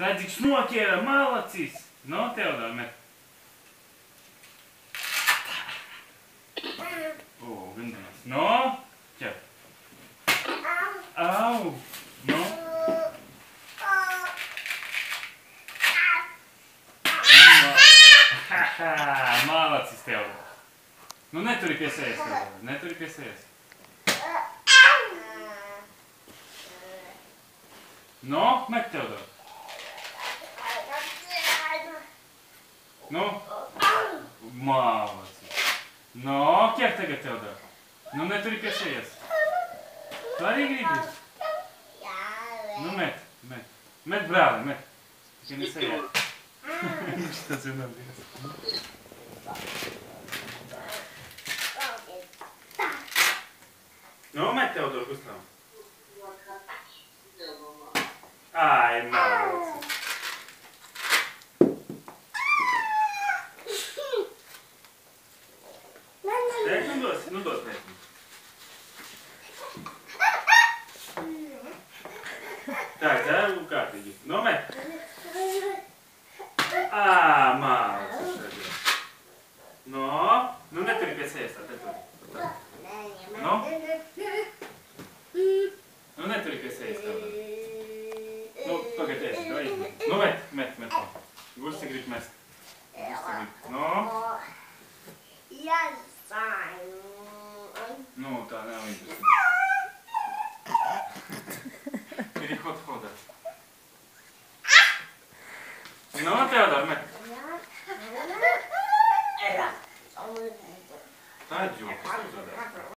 Tādzīgs noķēra malacis. No, Teodor, met. Gandrīz. No, ķer. Au. No. Malacis, Teodor. Nu, neturi pie sejas, Teodor. Neturi pie sejas. No, met, Teodor. Nu. Malacis. No, ķer tagad, Teodor. Nu, neturi pie sejas. Tu arī gribi? Nu, met. Met, brāli, met. Tikai ne sejā. Viņš tāds vienam dievs. Nu, met, Teodor, kustam. Ai, malacis. Tēt, nu dos, tēt. Tā, kārtīgi. Nomet. Malacis. No, nu neturi pie sejas, tā, neturi. No? Nu neturi pie sejas, tā. Nu, tagad esi, vai? Nu, met. Gursi grib mest. No? Nu, tā nav interesanti. Переход